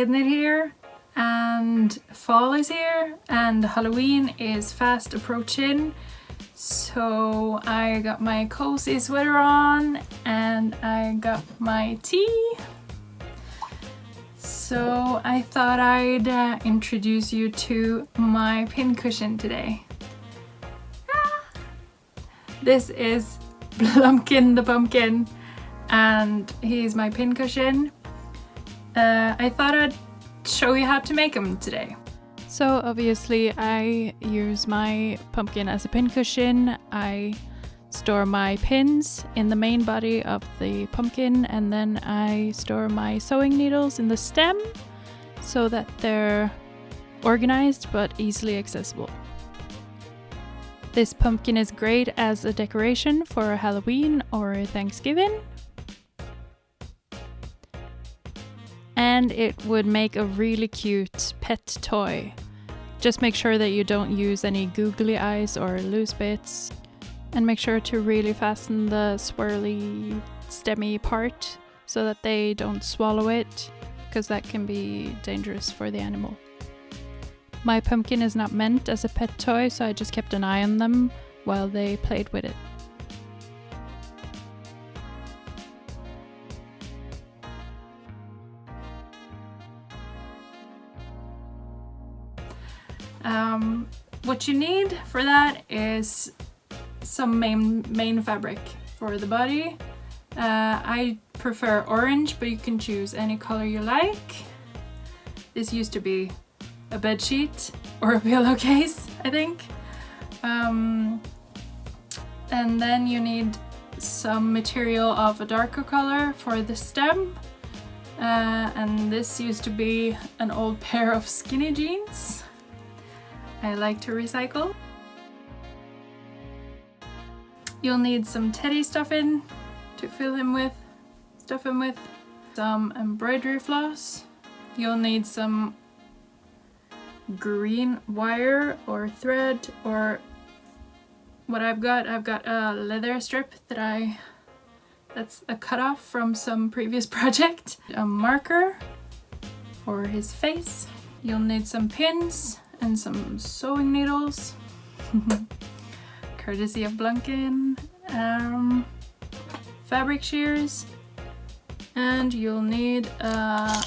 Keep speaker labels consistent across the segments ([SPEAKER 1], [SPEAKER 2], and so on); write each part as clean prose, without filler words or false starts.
[SPEAKER 1] Edner here, and fall is here and Halloween is fast approaching. So I got my cozy sweater on and I got my tea. So I thought I'd introduce you to my pincushion today. This is Blumpkin the pumpkin and he's my pincushion. I thought I'd show you how to make them today.
[SPEAKER 2] So obviously I use my pumpkin as a pincushion. I store my pins in the main body of the pumpkin, and then I store my sewing needles in the stem so that they're organized but easily accessible. This pumpkin is great as a decoration for Halloween or Thanksgiving. And it would make a really cute pet toy. Just make sure that you don't use any googly eyes or loose bits. And make sure to really fasten the swirly, stemmy part so that they don't swallow it, because that can be dangerous for the animal. My pumpkin is not meant as a pet toy, so I just kept an eye on them while they played with it.
[SPEAKER 1] What you need for that is some main fabric for the body. I prefer orange, but you can choose any color you like. This used to be a bed sheet or a pillowcase, I think. And then you need some material of a darker color for the stem. And this used to be an old pair of skinny jeans. I like to recycle. You'll need some teddy stuffing to stuff him with, some embroidery floss. You'll need some green wire or thread, or what I've got a leather strip that's a cutoff from some previous project. A marker for his face. You'll need some pins and some sewing needles. Courtesy of Blumpkin. Fabric shears, and you'll need a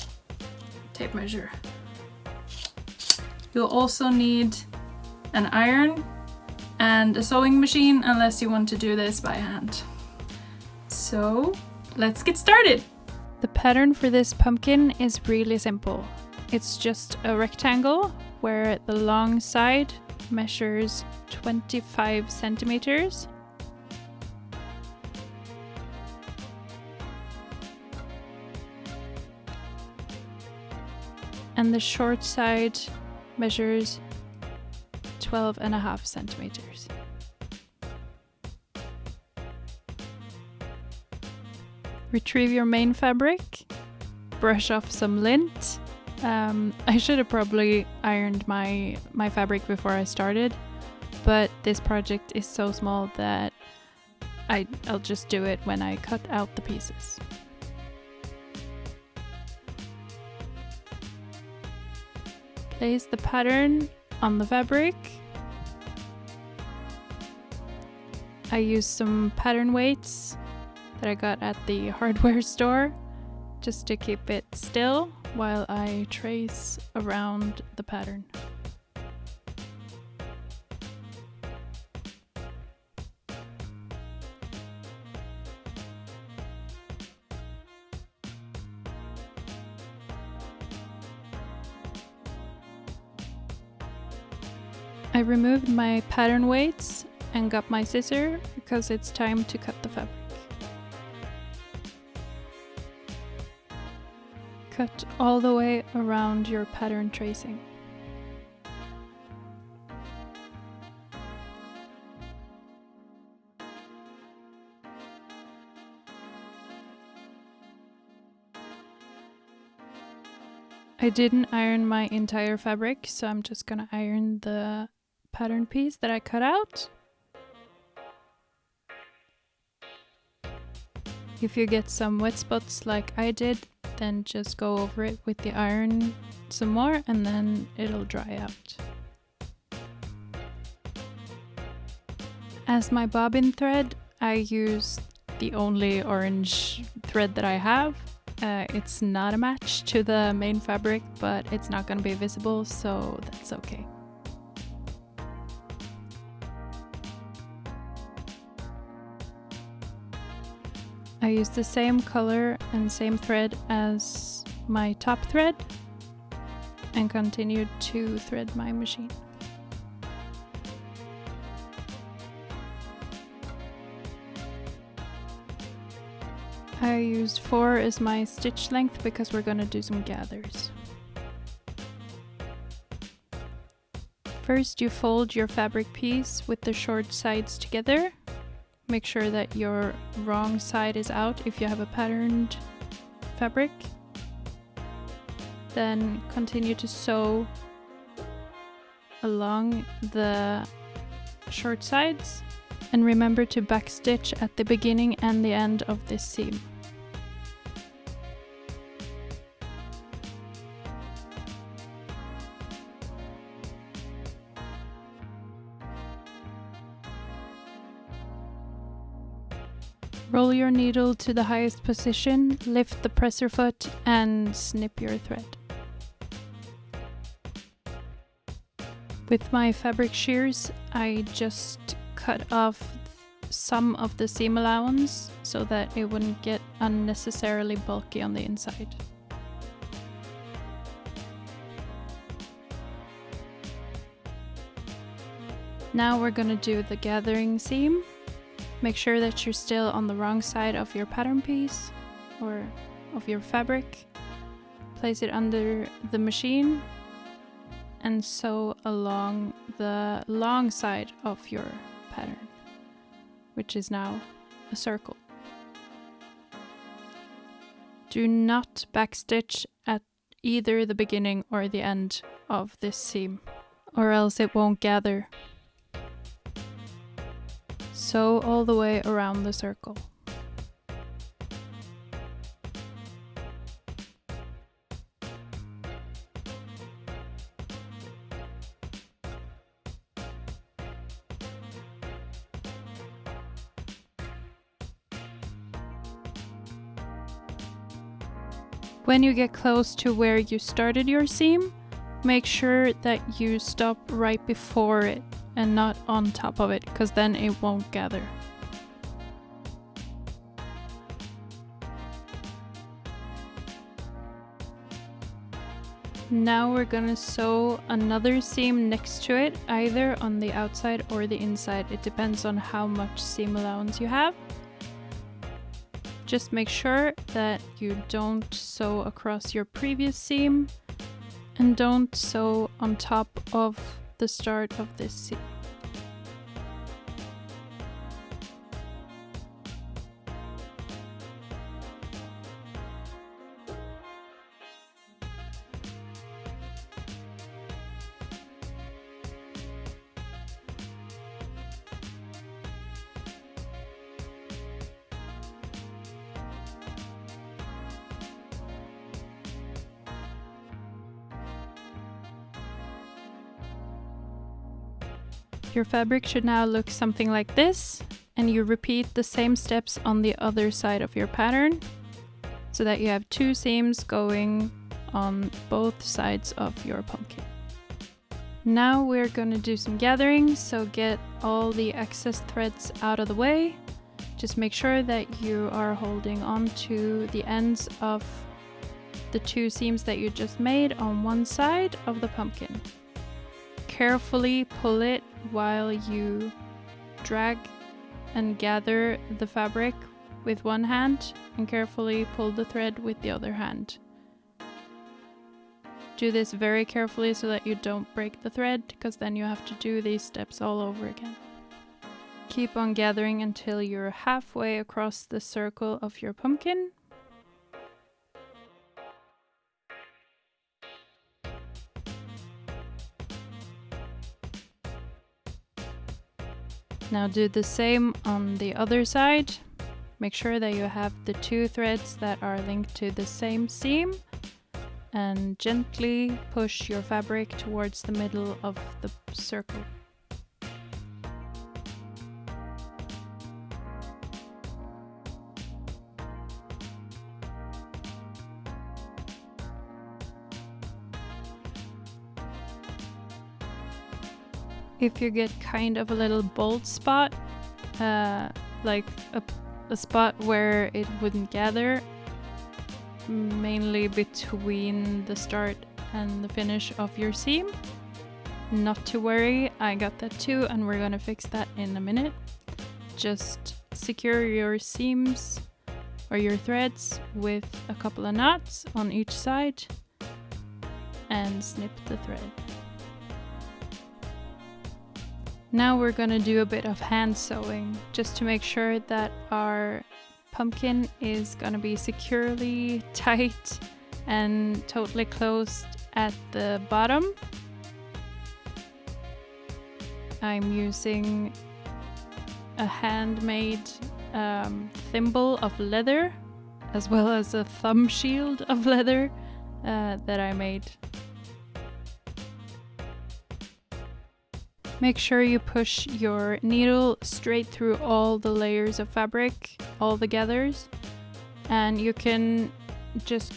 [SPEAKER 1] tape measure. You'll also need an iron and a sewing machine, unless you want to do this by hand. So let's get started.
[SPEAKER 2] The pattern for this pumpkin is really simple. It's just a rectangle where the long side measures 25 centimeters. And the short side measures 12.5 centimeters. Retrieve your main fabric, brush off some lint. I should have probably ironed my fabric before I started, but this project is so small that I'll just do it when I cut out the pieces. Place the pattern on the fabric. I used some pattern weights that I got at the hardware store just to keep it still while I trace around the pattern. I removed my pattern weights and got my scissor because it's time to cut the fabric. Cut all the way around your pattern tracing. I didn't iron my entire fabric, so I'm just gonna iron the pattern piece that I cut out. If you get some wet spots like I did, then just go over it with the iron some more and then it'll dry out. As my bobbin thread, I use the only orange thread that I have. It's not a match to the main fabric, but it's not going to be visible, so that's okay. I use the same color and same thread as my top thread and continue to thread my machine. I used 4 as my stitch length because we're going to do some gathers. First, you fold your fabric piece with the short sides together. Make sure that your wrong side is out if you have a patterned fabric. Then continue to sew along the short sides. And remember to backstitch at the beginning and the end of this seam. Roll your needle to the highest position, lift the presser foot and snip your thread. With my fabric shears, I just cut off some of the seam allowance so that it wouldn't get unnecessarily bulky on the inside. Now we're going to do the gathering seam. Make sure that you're still on the wrong side of your pattern piece or of your fabric. Place it under the machine and sew along the long side of your pattern, which is now a circle. Do not backstitch at either the beginning or the end of this seam, or else it won't gather. Sew all the way around the circle. When you get close to where you started your seam, make sure that you stop right before it and not on top of it, because then it won't gather. Now we're gonna sew another seam next to it, either on the outside or the inside. It depends on how much seam allowance you have. Just make sure that you don't sew across your previous seam and don't sew on top of the start of this seam. Your fabric should now look something like this, and you repeat the same steps on the other side of your pattern so that you have 2 seams going on both sides of your pumpkin. Now we're going to do some gathering, so get all the excess threads out of the way. Just make sure that you are holding on to the ends of the 2 seams that you just made on one side of the pumpkin. Carefully pull it while you drag and gather the fabric with one hand and carefully pull the thread with the other hand. Do this very carefully so that you don't break the thread, because then you have to do these steps all over again. Keep on gathering until you're halfway across the circle of your pumpkin. Now do the same on the other side. Make sure that you have the 2 threads that are linked to the same seam, and gently push your fabric towards the middle of the circle. If you get kind of a little bold spot, like a spot where it wouldn't gather, mainly between the start and the finish of your seam, not to worry, I got that too, and we're gonna fix that in a minute. Just secure your seams or your threads with a couple of knots on each side and snip the thread. Now we're gonna do a bit of hand sewing just to make sure that our pumpkin is gonna be securely tight and totally closed at the bottom. I'm using a handmade thimble of leather, as well as a thumb shield of leather that I made. Make sure you push your needle straight through all the layers of fabric, all the gathers, and you can just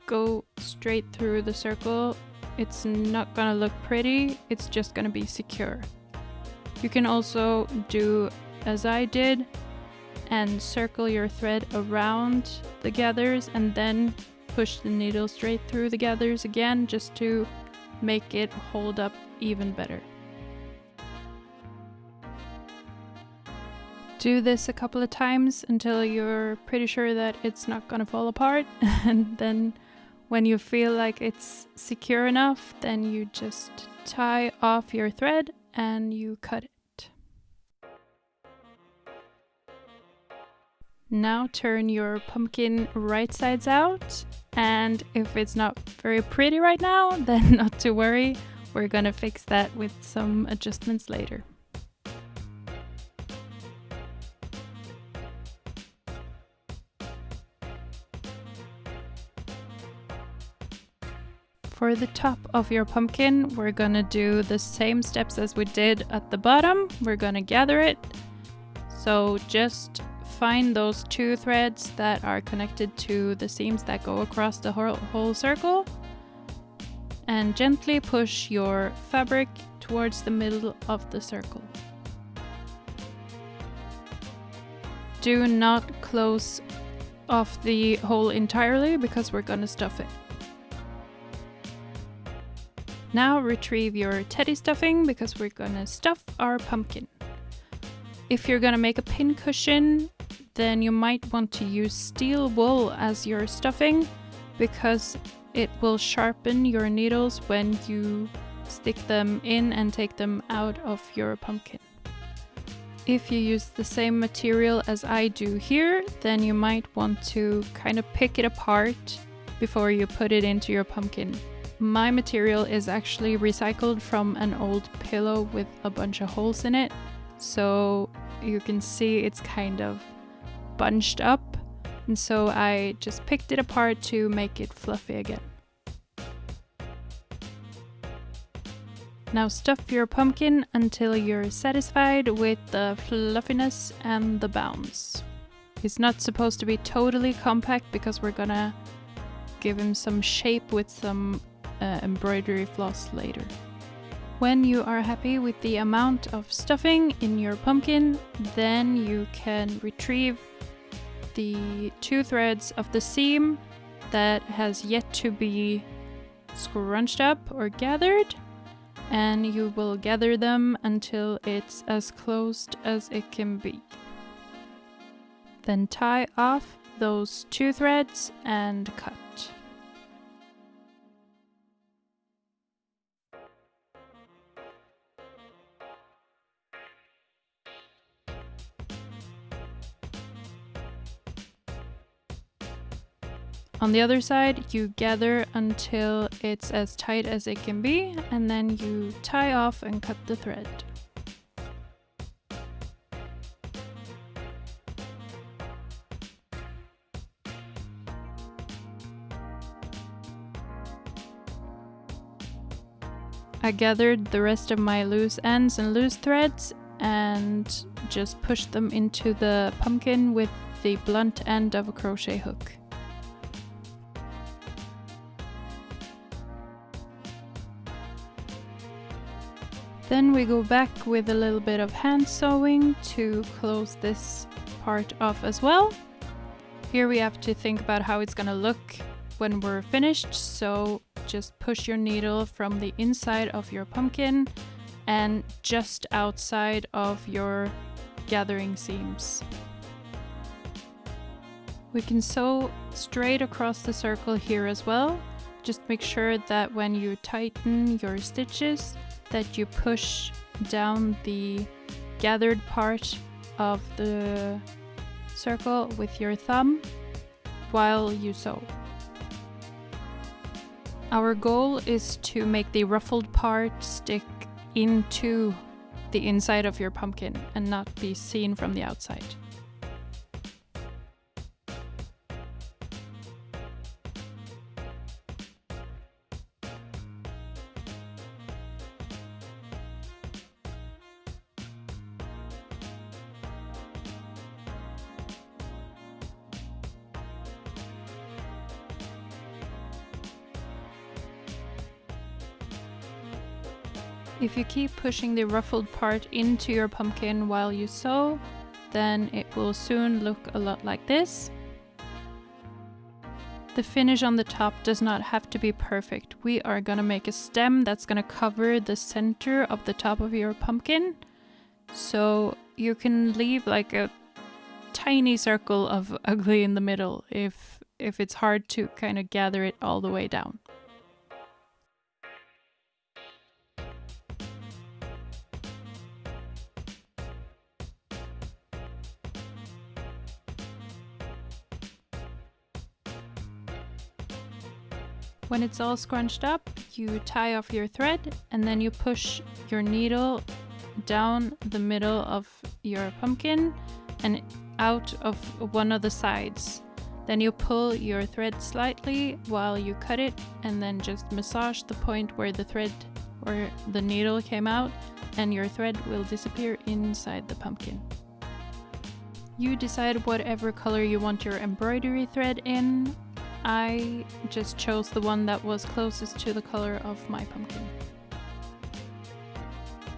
[SPEAKER 2] go straight through the circle. It's not gonna look pretty, it's just gonna be secure. You can also do as I did and circle your thread around the gathers and then push the needle straight through the gathers again, just to make it hold up even better. Do this a couple of times until you're pretty sure that it's not gonna fall apart, and then when you feel like it's secure enough, then you just tie off your thread and you cut it. Now turn your pumpkin right sides out, and if it's not very pretty right now, then not to worry, we're gonna fix that with some adjustments later. For the top of your pumpkin, we're gonna do the same steps as we did at the bottom. We're gonna gather it. So just find those 2 threads that are connected to the seams that go across the whole circle, and gently push your fabric towards the middle of the circle. Do not close off the hole entirely because we're gonna stuff it. Now retrieve your teddy stuffing because we're gonna stuff our pumpkin. If you're gonna make a pin cushion, then you might want to use steel wool as your stuffing because it will sharpen your needles when you stick them in and take them out of your pumpkin. If you use the same material as I do here, then you might want to kind of pick it apart before you put it into your pumpkin. My material is actually recycled from an old pillow with a bunch of holes in it, so you can see it's kind of bunched up, and so I just picked it apart to make it fluffy again. Now stuff your pumpkin until you're satisfied with the fluffiness and the bounce. It's not supposed to be totally compact because we're gonna give him some shape with some embroidery floss later. When you are happy with the amount of stuffing in your pumpkin, then you can retrieve the 2 threads of the seam that has yet to be scrunched up or gathered, and you will gather them until it's as closed as it can be. Then tie off those 2 threads and cut. On the other side, you gather until it's as tight as it can be, and then you tie off and cut the thread. I gathered the rest of my loose ends and loose threads and just pushed them into the pumpkin with the blunt end of a crochet hook. Then we go back with a little bit of hand sewing to close this part off as well. Here we have to think about how it's gonna look when we're finished, so just push your needle from the inside of your pumpkin and just outside of your gathering seams. We can sew straight across the circle here as well. Just make sure that when you tighten your stitches that you push down the gathered part of the circle with your thumb while you sew. Our goal is to make the ruffled part stick into the inside of your pumpkin and not be seen from the outside. If you keep pushing the ruffled part into your pumpkin while you sew, then it will soon look a lot like this. The finish on the top does not have to be perfect. We are gonna make a stem that's gonna cover the center of the top of your pumpkin. So you can leave like a tiny circle of ugly in the middle if it's hard to kind of gather it all the way down. When it's all scrunched up, you tie off your thread and then you push your needle down the middle of your pumpkin and out of one of the sides. Then you pull your thread slightly while you cut it and then just massage the point where the thread or the needle came out, and your thread will disappear inside the pumpkin. You decide whatever color you want your embroidery thread in. I just chose the one that was closest to the color of my pumpkin.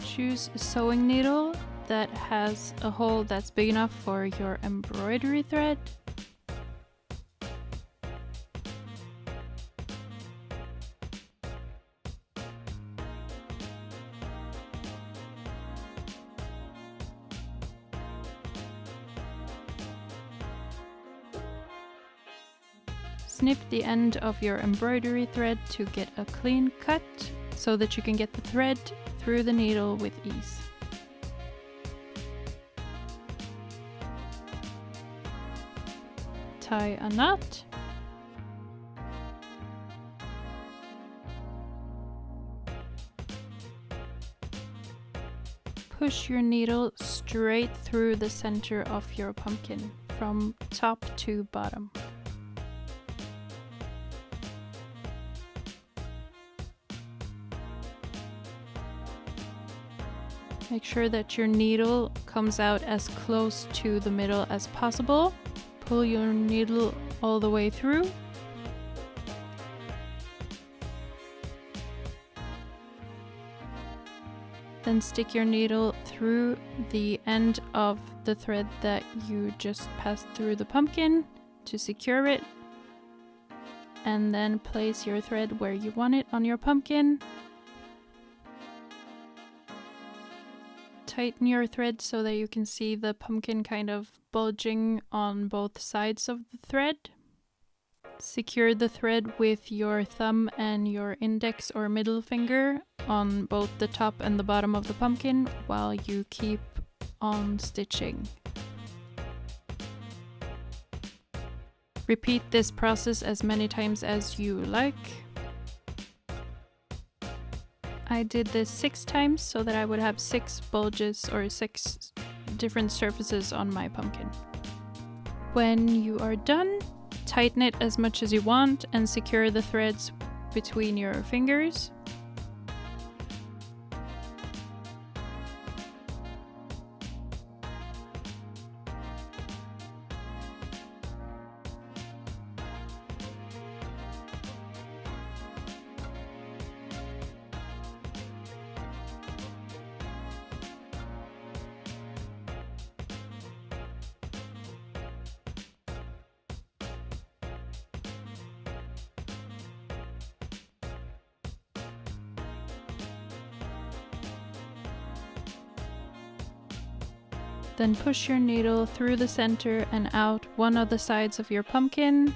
[SPEAKER 2] Choose a sewing needle that has a hole that's big enough for your embroidery thread. Snip the end of your embroidery thread to get a clean cut so that you can get the thread through the needle with ease. Tie a knot. Push your needle straight through the center of your pumpkin from top to bottom. Make sure that your needle comes out as close to the middle as possible. Pull your needle all the way through. Then stick your needle through the end of the thread that you just passed through the pumpkin to secure it. And then place your thread where you want it on your pumpkin. Tighten your thread so that you can see the pumpkin kind of bulging on both sides of the thread. Secure the thread with your thumb and your index or middle finger on both the top and the bottom of the pumpkin while you keep on stitching. Repeat this process as many times as you like. I did this 6 times so that I would have 6 bulges or 6 different surfaces on my pumpkin. When you are done, tighten it as much as you want and secure the threads between your fingers. Then push your needle through the center and out one of the sides of your pumpkin.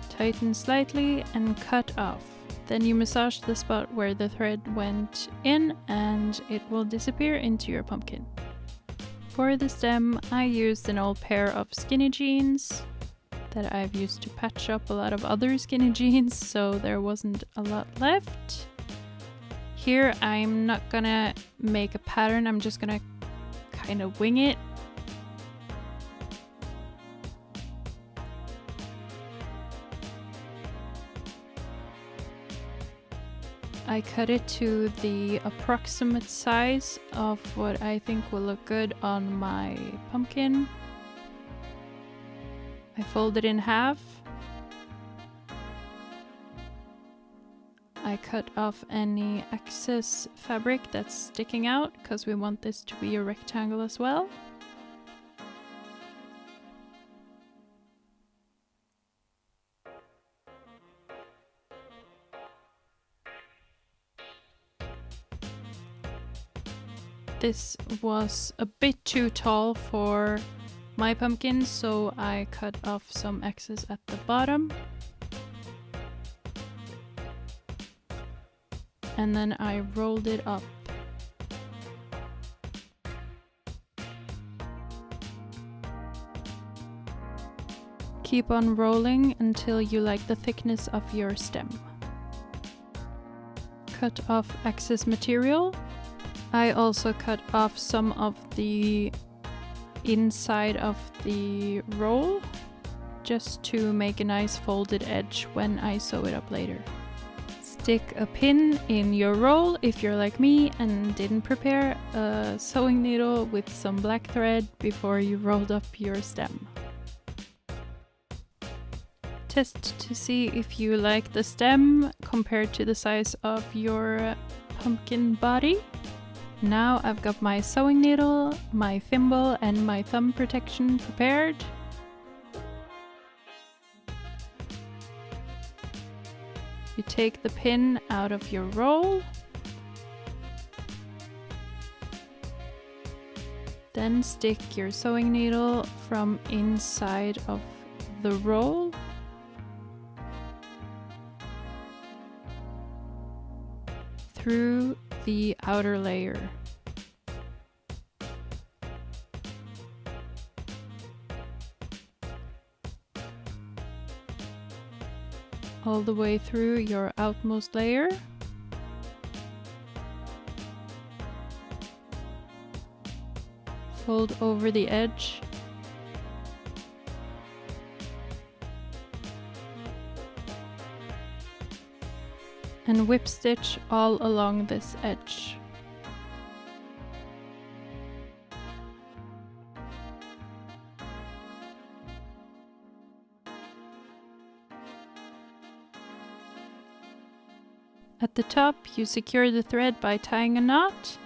[SPEAKER 2] Tighten slightly and cut off. Then you massage the spot where the thread went in and it will disappear into your pumpkin. For the stem, I used an old pair of skinny jeans that I've used to patch up a lot of other skinny jeans, so there wasn't a lot left. Here I'm not gonna make a pattern, I'm just gonna kind of wing it. I cut it to the approximate size of what I think will look good on my pumpkin. I fold it in half. I cut off any excess fabric that's sticking out because we want this to be a rectangle as well. This was a bit too tall for my pumpkin, so I cut off some excess at the bottom. And then I rolled it up. Keep on rolling until you like the thickness of your stem. Cut off excess material. I also cut off some of the inside of the roll just to make a nice folded edge when I sew it up later. Stick a pin in your roll if you're like me and didn't prepare a sewing needle with some black thread before you rolled up your stem. Test to see if you like the stem compared to the size of your pumpkin body. Now I've got my sewing needle, my thimble and my thumb protection prepared. You take the pin out of your roll. Then stick your sewing needle from inside of the roll. Through the outer layer. All the way through your outmost layer. Fold over the edge. And whip stitch all along this edge. At the top, you secure the thread by tying a knot,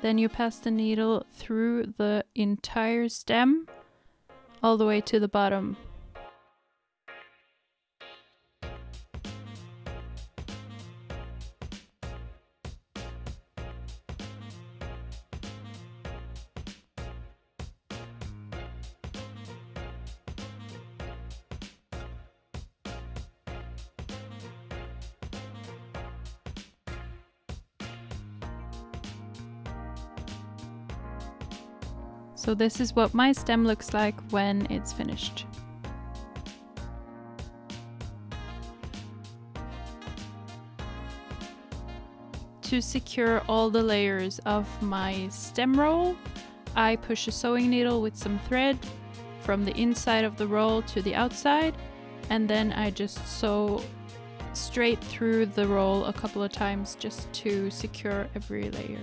[SPEAKER 2] then you pass the needle through the entire stem all the way to the bottom. So this is what my stem looks like when it's finished. To secure all the layers of my stem roll, I push a sewing needle with some thread from the inside of the roll to the outside, and then I just sew straight through the roll a couple of times just to secure every layer.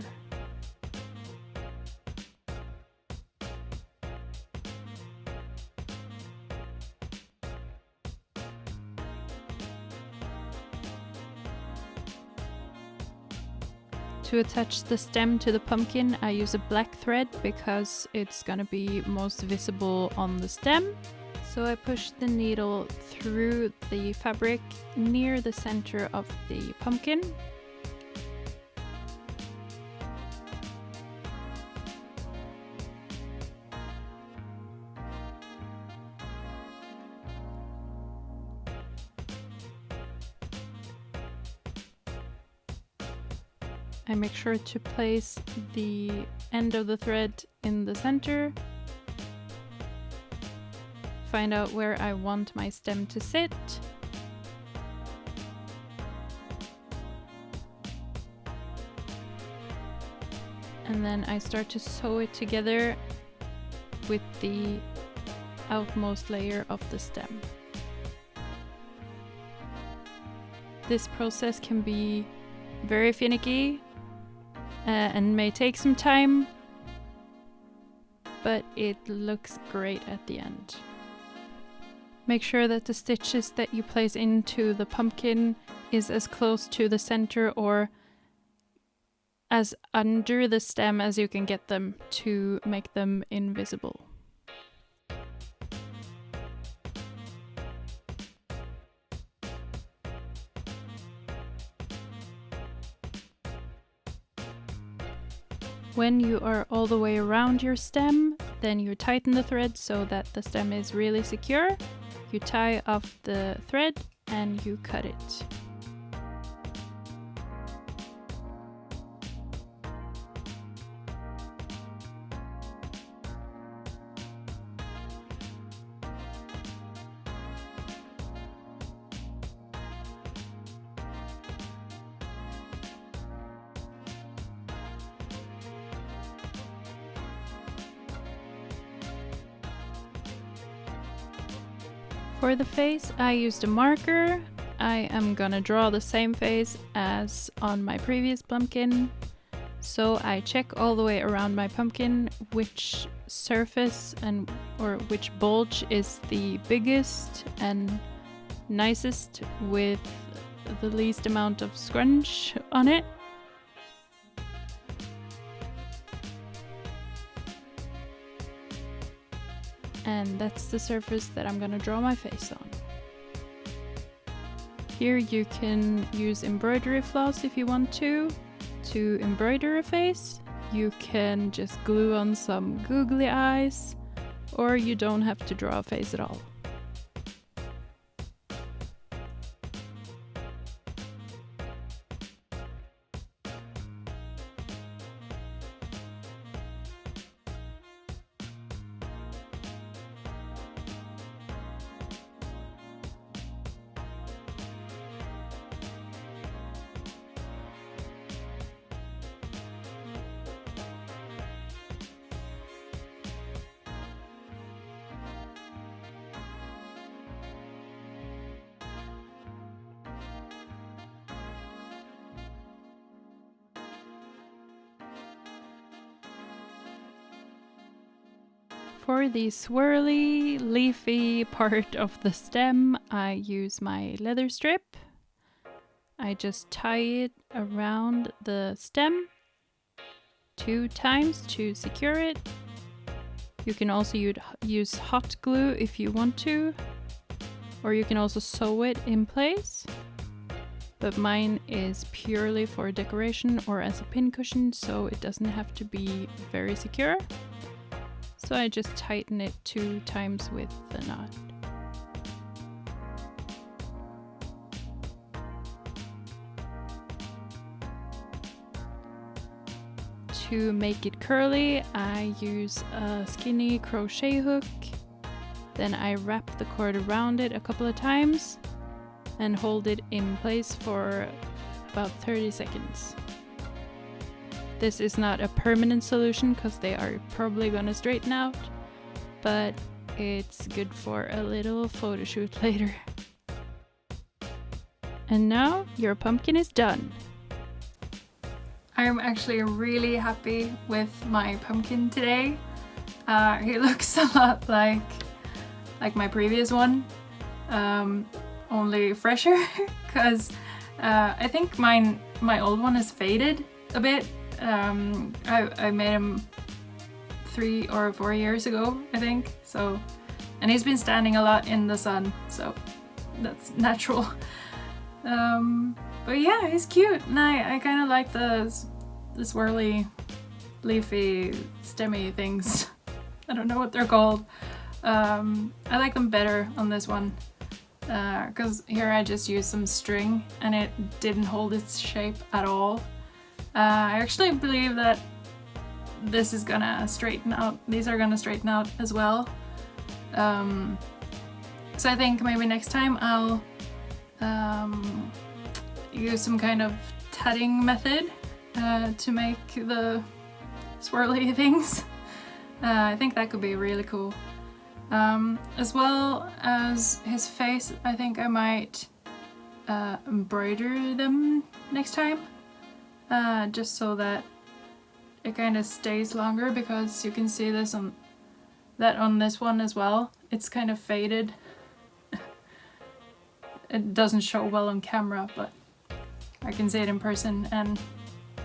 [SPEAKER 2] To attach the stem to the pumpkin, I use a black thread because it's gonna be most visible on the stem. So I push the needle through the fabric near the center of the pumpkin. I make sure to place the end of the thread in the center. Find out where I want my stem to sit. And then I start to sew it together with the outmost layer of the stem. This process can be very finicky and may take some time, but it looks great at the end. Make sure that the stitches that you place into the pumpkin is as close to the center or as under the stem as you can get them to make them invisible. When you are all the way around your stem, then you tighten the thread so that the stem is really secure. You tie off the thread and you cut it. For the face, I used a marker. I am gonna draw the same face as on my previous pumpkin. So I check all the way around my pumpkin which surface or which bulge is the biggest and nicest with the least amount of scrunch on it. And that's the surface that I'm gonna draw my face on. Here you can use embroidery floss if you want to embroider a face. You can just glue on some googly eyes, or you don't have to draw a face at all. For the swirly, leafy part of the stem, I use my leather strip. I just tie it around the stem 2 times to secure it. You can also use hot glue if you want to, or you can also sew it in place. But mine is purely for decoration or as a pincushion, so it doesn't have to be very secure. So I just tighten it 2 times with the knot. To make it curly, I use a skinny crochet hook. Then I wrap the cord around it a couple of times and hold it in place for about 30 seconds. This is not a permanent solution because they are probably gonna straighten out, but it's good for a little photo shoot later. And now your pumpkin is done.
[SPEAKER 1] I'm actually really happy with my pumpkin today. He looks a lot like my previous one, only fresher, because I think my old one is faded a bit. I made him 3 or 4 years ago, I think, so And he's been standing a lot in the sun, so that's natural. But yeah, he's cute, and I kind of like the swirly, leafy, stemmy things. I don't know what they're called. I like them better on this one, because here I just used some string and it didn't hold its shape at all. I actually believe that this is gonna straighten out. These are gonna straighten out as well. So I think maybe next time I'll use some kind of tatting method to make the swirly things. I think that could be really cool. As well as his face, I think I might embroider them next time, just so that it kind of stays longer, because you can see this on this one as well. It's kind of faded. It doesn't show well on camera, but I can see it in person and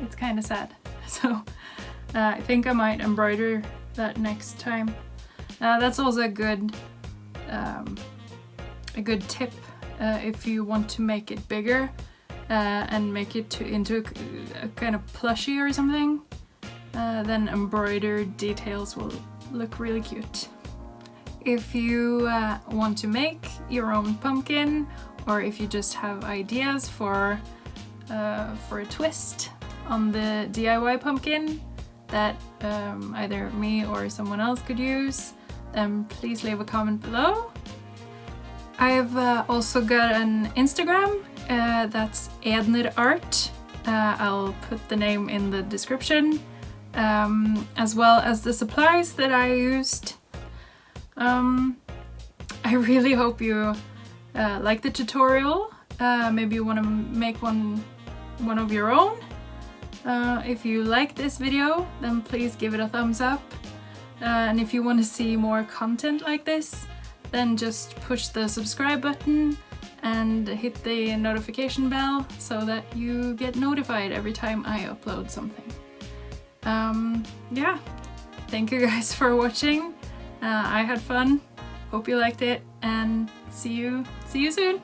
[SPEAKER 1] it's kind of sad. So I think I might embroider that next time. That's also a good tip if you want to make it bigger and make it into a kind of plushie or something. Then embroidered details will look really cute. If you want to make your own pumpkin, or if you just have ideas for a twist on the DIY pumpkin that either me or someone else could use, then please leave a comment below. I've also got an Instagram, that's Edner Art. I'll put the name in the description, as well as the supplies that I used. I really hope you like the tutorial. Maybe you want to make one of your own. If you like this video, then please give it a thumbs up. And if you want to see more content like this, then just push the subscribe button and hit the notification bell so that you get notified every time I upload something. Yeah, thank you guys for watching. I had fun, hope you liked it, and see you soon.